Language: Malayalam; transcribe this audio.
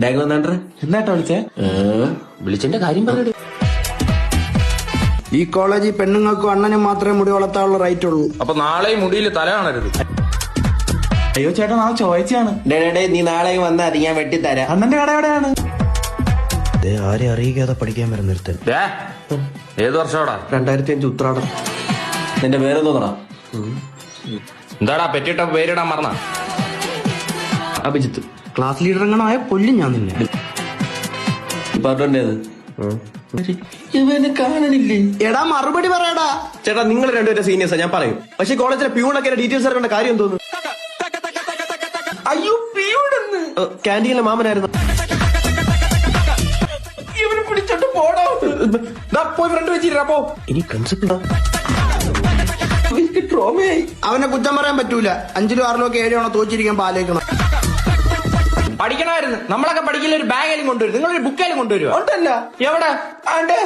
എന്നാട്ടാ വിളിച്ചേ? വിളിച്ചെന്റെ കാര്യം പറഞ്ഞു. ഈ കോളേജിൽ പെണ്ണുങ്ങൾക്കും അണ്ണനും മാത്രമേ മുടി വളർത്താനുള്ള റൈറ്റ് ഉള്ളൂ. അപ്പൊ നാളെ മുടിയിൽ തല കാണരുത്. അയ്യോ ചേട്ടാ, നാളെ ചോദിച്ചാണ്. നീ നാളെ വന്നാ അത് ഞാൻ വെട്ടിത്തരാം. അണ്ണന്റെ കട എവിടെയാണ്? ആരെ അറിയിക്കാതെ പഠിക്കാൻ വരെ നിർത്തൻ. ഏത് വർഷോടാ? 2005 ഉത്രാടം. നിന്റെ പേരെന്തോന്നടാ? എന്താടാ പെറ്റിട്ട പേരിടാൻ മറന്ന? അഭിജിത്ത്. ക്ലാസ് ലീഡർ എങ്ങനായ കൊല്ലും ഞാൻ നിന്നെ. ഡിപ്പാർട്ട്മെന്റ് ഏത്? ഇവനെ കാണണില്ലേ? എടാ മറുപടി പറയടാ. ചേട്ടാ, നിങ്ങൾ രണ്ടുപേരും സീനിയേഴ്സാ, ഞാൻ പറയും. പക്ഷെ കോളേജിലെ പ്യൂണൊക്കെ ഡീറ്റെയിൽസ് അറിയേണ്ട കാര്യം തോന്നുന്നു. അയ്യോ പിയൂടെന്ന് ക്യാൻറ്റീനിലെ മാമനായിരുന്നു. ഇവനെ പിടിച്ചോണ്ട് പോടോ. പോയി ഫ്രണ്ട് വെച്ചിട്ടാ. ഇനി പ്രിൻസിപ്പൽ ട്രോമയായി. അവനെ കുറ്റം പറയാൻ പറ്റൂല. 5 6 7 തോച്ചിരിക്കാൻ പാലേക്കണം. പഠിക്കണമായിരുന്നു. നമ്മളൊക്കെ പഠിക്കില്ല. ഒരു ബാഗേലും കൊണ്ടുവരും. നിങ്ങളൊരു ബുക്കേലും കൊണ്ടുവരുമോ? ഉണ്ടല്ല എവിടെ? ആണ്ട്